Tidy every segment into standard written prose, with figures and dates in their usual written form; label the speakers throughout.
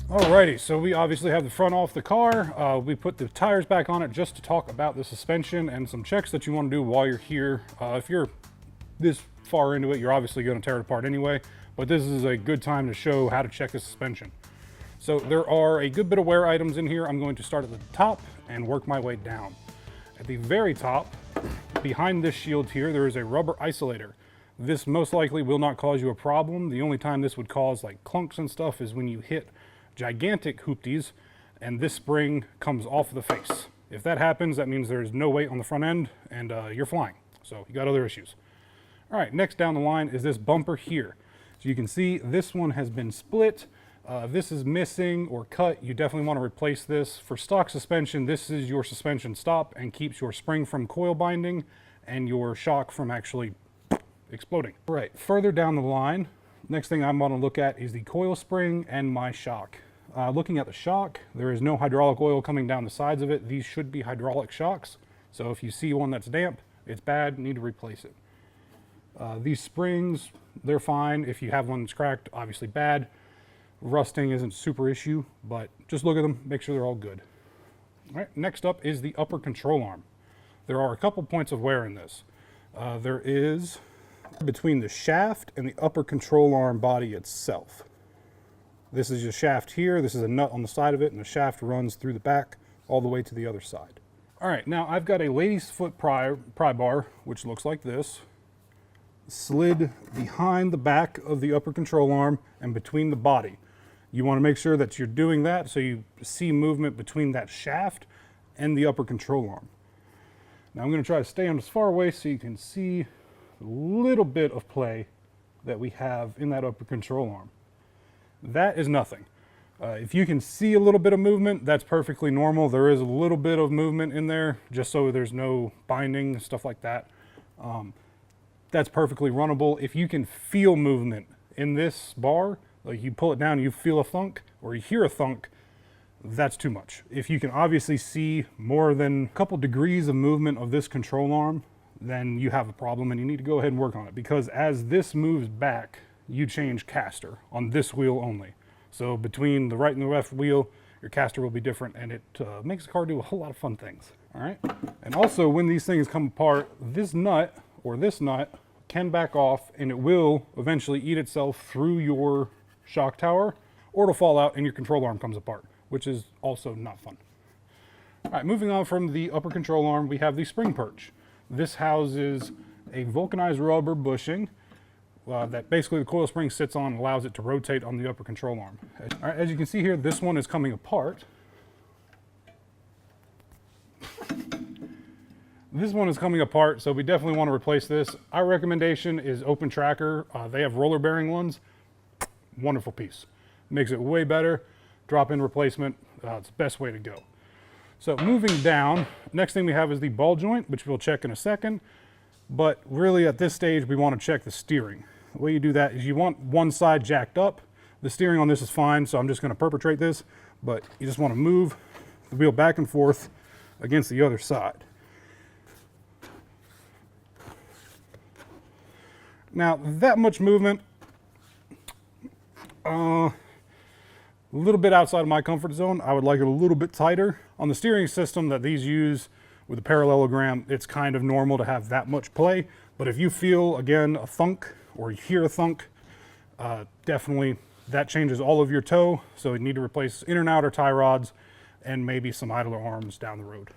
Speaker 1: Alrighty, so we obviously have the front off the car. We put the tires back on it just to talk about the suspension and some checks that you want to do while you're here. If you're this far into it, you're obviously going to tear it apart anyway, but this is a good time to show how to check the suspension. So there are a good bit of wear items in here. I'm going to start at the top and work my way down. At the very top, behind this shield here, there is a rubber isolator. This most likely will not cause you a problem. The only time this would cause like clunks and stuff is when you hit gigantic hoopties and this spring comes off the face. If that happens, that means there's no weight on the front end and you're flying. So you got other issues. All right, next down the line is this bumper here. So you can see this one has been split. If this is missing or cut, you definitely want to replace this. For stock suspension, this is your suspension stop and keeps your spring from coil binding and your shock from actually exploding. All right, further down the line, next thing I'm going to look at is the coil spring and my shock. Looking at the shock, there is no hydraulic oil coming down the sides of it. These should be hydraulic shocks. So if you see one that's damp, it's bad, you need to replace it. These springs, they're fine. If you have one that's cracked, obviously bad. Rusting isn't a super issue, but just look at them, make sure they're all good. All right, next up is the upper control arm. There are a couple points of wear in this. There is between the shaft and the upper control arm body itself. This is your shaft here, this is a nut on the side of it, and the shaft runs through the back all the way to the other side. All right, now I've got a lady's foot pry bar, which looks like this, slid behind the back of the upper control arm and between the body. You want to make sure that you're doing that so you see movement between that shaft and the upper control arm. Now I'm going to try to stay on as far away so you can see a little bit of play that we have in that upper control arm. That is nothing. If you can see a little bit of movement, that's perfectly normal. There is a little bit of movement in there just so there's no binding, stuff like that. That's perfectly runnable. If you can feel movement in this bar, like you pull it down and you feel a thunk or you hear a thunk, that's too much. If you can obviously see more than a couple degrees of movement of this control arm, then you have a problem and you need to go ahead and work on it, because as this moves back, you change caster on this wheel only. So between the right and the left wheel, your caster will be different, and it makes the car do a whole lot of fun things. All right. And also when these things come apart, this nut or this nut can back off and it will eventually eat itself through your shock tower, or it'll fall out and your control arm comes apart, which is also not fun. All right, moving on from the upper control arm, we have the spring perch. This houses a vulcanized rubber bushing that basically the coil spring sits on and allows it to rotate on the upper control arm. All right, as you can see here, this one is coming apart. This one is coming apart, so we definitely want to replace this. Our recommendation is Open Tracker. They have roller bearing ones. Wonderful piece. Makes it way better. Drop-in replacement. It's the best way to go. So moving down, next thing we have is the ball joint, which we'll check in a second. But really at this stage, we want to check the steering. The way you do that is you want one side jacked up. The steering on this is fine, so I'm just going to perpetrate this. But you just want to move the wheel back and forth against the other side. Now, that much movement, a little bit outside of my comfort zone. I would like it a little bit tighter. On the steering system that these use with a parallelogram, it's kind of normal to have that much play. But if you feel, again, a thunk or you hear a thunk, definitely that changes all of your toe. So you need to replace inner and outer tie rods and maybe some idler arms down the road.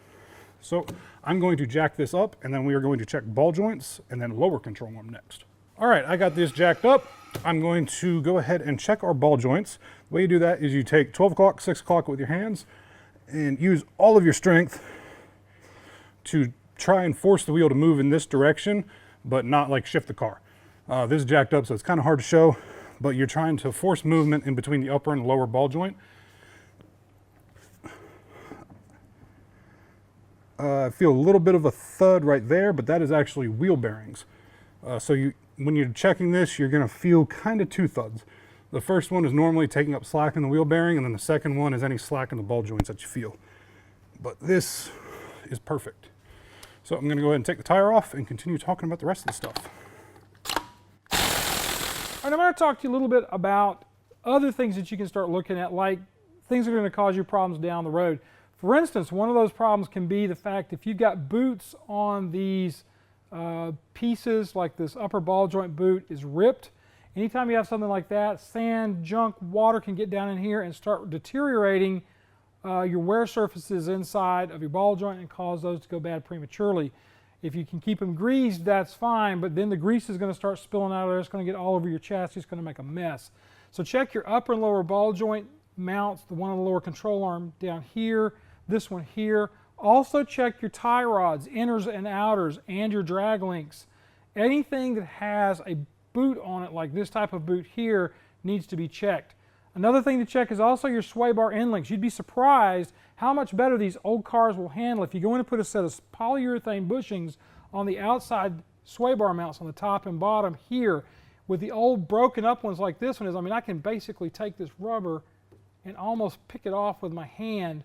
Speaker 1: So I'm going to jack this up, and then we are going to check ball joints and then lower control arm next. All right, I got this jacked up. I'm going to go ahead and check our ball joints. The way you do that is you take 12 o'clock, 6 o'clock with your hands and use all of your strength to try and force the wheel to move in this direction, but not like shift the car. This is jacked up, so it's kind of hard to show, but you're trying to force movement in between the upper and lower ball joint. I feel a little bit of a thud right there, but that is actually wheel bearings. When you're checking this, you're going to feel kind of two thuds. The first one is normally taking up slack in the wheel bearing, and then the second one is any slack in the ball joints that you feel. But this is perfect. So I'm going to go ahead and take the tire off and continue talking about the rest of the stuff.
Speaker 2: And I'm going to talk to you a little bit about other things that you can start looking at, like things that are going to cause you problems down the road. For instance, one of those problems can be the fact if you've got boots on these pieces, like this upper ball joint boot is ripped. Anytime you have something like that, sand, junk, water can get down in here and start deteriorating your wear surfaces inside of your ball joint and cause those to go bad prematurely. If you can keep them greased, that's fine, but then the grease is going to start spilling out of there. It's going to get all over your chassis. It's going to make a mess. So check your upper and lower ball joint mounts, the one on the lower control arm down here, this one here. Also check your tie rods, inners and outers, and your drag links. Anything that has a boot on it, like this type of boot here, needs to be checked. Another thing to check is also your sway bar end links. You'd be surprised how much better these old cars will handle if you go in and put a set of polyurethane bushings on the outside sway bar mounts on the top and bottom here. With the old broken up ones like this one is, I mean, I can basically take this rubber and almost pick it off with my hand.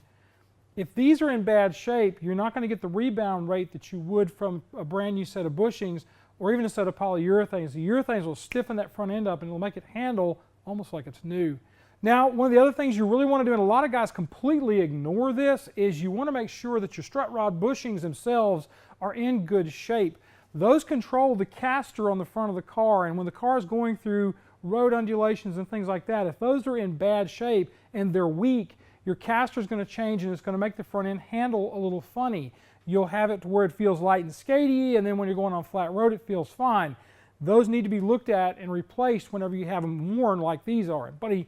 Speaker 2: If these are in bad shape, you're not going to get the rebound rate that you would from a brand new set of bushings or even a set of polyurethanes. The urethanes will stiffen that front end up and it'll make it handle almost like it's new. Now, one of the other things you really want to do, and a lot of guys completely ignore this, is you want to make sure that your strut rod bushings themselves are in good shape. Those control the caster on the front of the car, and when the car is going through road undulations and things like that, if those are in bad shape and they're weak, your caster is going to change and it's going to make the front end handle a little funny. You'll have it to where it feels light and skatey, and then when you're going on flat road it feels fine. Those need to be looked at and replaced whenever you have them worn like these are. Buddy,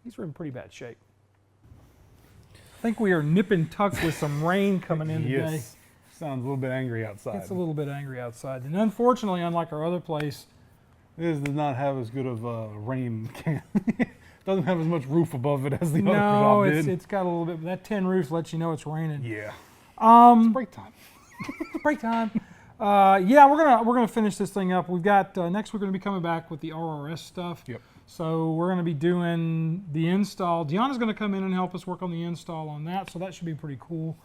Speaker 2: these are in pretty bad shape. I think we are nip and tuck with some rain coming in today.
Speaker 1: Yes. Sounds a little bit angry outside.
Speaker 2: It's a little bit angry outside. And unfortunately, unlike our other place,
Speaker 1: this does not have as good of a rain can. Doesn't have as much roof above it as the other job did.
Speaker 2: No, it's got a little bit. That tin roof lets you know it's raining.
Speaker 1: Yeah.
Speaker 2: It's
Speaker 1: break time.
Speaker 2: Break time. Yeah, we're gonna finish this thing up. We've got next we're gonna be coming back with the RRS stuff.
Speaker 1: Yep.
Speaker 2: So we're gonna be doing the install. Deanna's gonna come in and help us work on the install on that. So that should be pretty cool.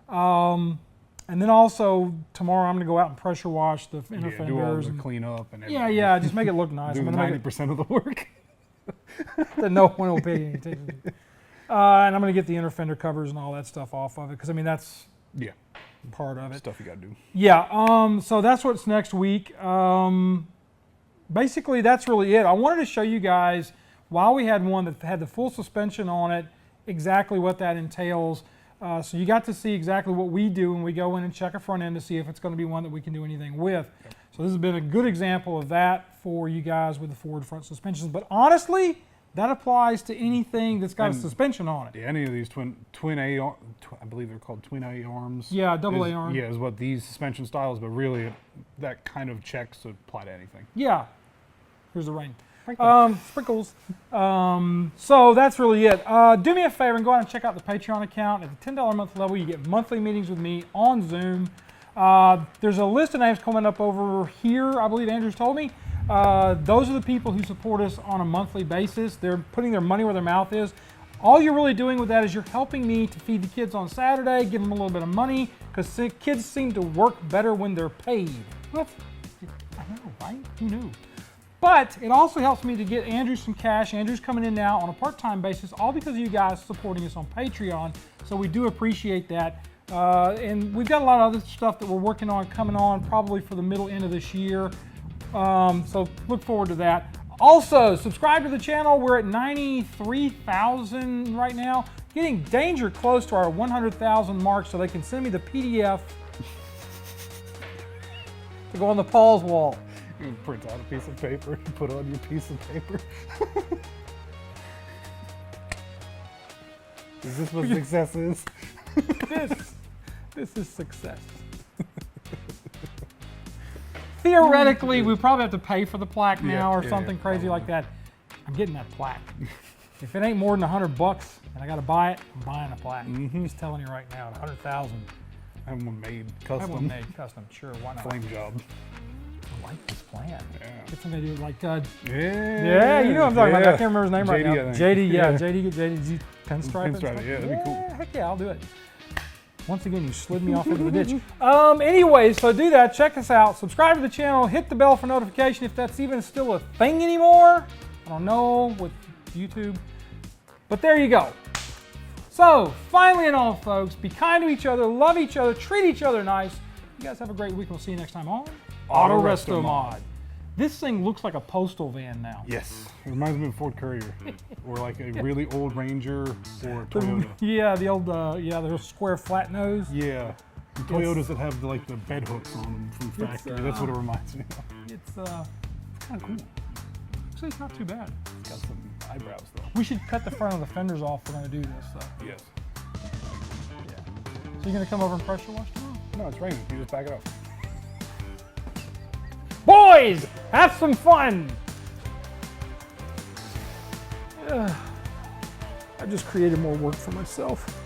Speaker 2: And then also tomorrow I'm gonna go out and pressure wash the inner fenders.
Speaker 1: Do all the clean up and everything.
Speaker 2: Yeah, just make it look nice.
Speaker 1: Do 90% of the work.
Speaker 2: That no one will pay any attention. And I'm gonna get the inner fender covers and all that stuff off of it because I mean that's part of it.
Speaker 1: Stuff you gotta do.
Speaker 2: Yeah. So that's what's next week. Basically, that's really it. I wanted to show you guys, while we had one that had the full suspension on it, exactly what that entails. So you got to see exactly what we do when we go in and check a front end to see if it's going to be one that we can do anything with. Yep. So this has been a good example of that for you guys with the forward front suspensions. But honestly, that applies to anything that's got a suspension on it.
Speaker 1: Yeah, any of these twin A, I believe they're called twin A arms.
Speaker 2: Yeah, double A arm.
Speaker 1: Yeah, is what these suspension styles, but really that kind of checks apply to anything.
Speaker 2: Yeah. Here's the rain. Sprinkles. So that's really it. Do me a favor and go out and check out the Patreon account. At the $10 a month level, you get monthly meetings with me on Zoom. There's a list of names coming up over here, I believe Andrew's told me. Those are the people who support us on a monthly basis. They're putting their money where their mouth is. All you're really doing with that is you're helping me to feed the kids on Saturday, give them a little bit of money, because kids seem to work better when they're paid. What? I know, right? Who knew? But it also helps me to get Andrew some cash. Andrew's coming in now on a part-time basis, all because of you guys supporting us on Patreon. So we do appreciate that. And we've got a lot of other stuff that we're working on coming on probably for the middle end of this year. So look forward to that. Also, subscribe to the channel. We're at 93,000 right now. Getting danger close to our 100,000 mark so they can send me the PDF to go on the Paul's wall.
Speaker 1: You can print out a piece of paper and put on your piece of paper. Is this what success is?
Speaker 2: This is success. Theoretically, we probably have to pay for the plaque now or something crazy like that. I'm getting that plaque. If it ain't more than $100 and I got to buy it, I'm buying a plaque. I'm just telling you right now, 100,000.
Speaker 1: I have one made custom.
Speaker 2: I have one made custom, sure, why not?
Speaker 1: Flame job.
Speaker 2: I like this plan.
Speaker 1: Yeah.
Speaker 2: Get somebody to do like,
Speaker 1: yeah,
Speaker 2: you know what I'm talking about. I can't remember his name right now.
Speaker 1: JD,
Speaker 2: JD, JD, JD, pinstripe it?
Speaker 1: Pinstripe it, yeah, that'd be cool.
Speaker 2: Heck yeah, I'll do it. Once again, you slid me off into the ditch. Anyway, so do that. Check us out. Subscribe to the channel. Hit the bell for notification if that's even still a thing anymore. I don't know with YouTube. But there you go. So, finally and all, folks, be kind to each other, love each other, treat each other nice. You guys have a great week. We'll see you next time on Autorestomod. This thing looks like a postal van now.
Speaker 1: Yes, it reminds me of a Ford Courier, or like a really old Ranger or a Toyota.
Speaker 2: Yeah, the old, the square flat nose.
Speaker 1: Yeah, the Toyotas that have like the bed hooks on them from factory. That's what it reminds me of.
Speaker 2: It's kind of cool. Actually, it's not too bad.
Speaker 1: It's got some eyebrows though.
Speaker 2: We should cut the front of the fenders off if we're going to do this, though.
Speaker 1: Yes.
Speaker 2: Yeah. So you're going to come over and pressure wash tomorrow?
Speaker 1: No, it's raining. You just back it up.
Speaker 2: Boys, have some fun. I just created more work for myself.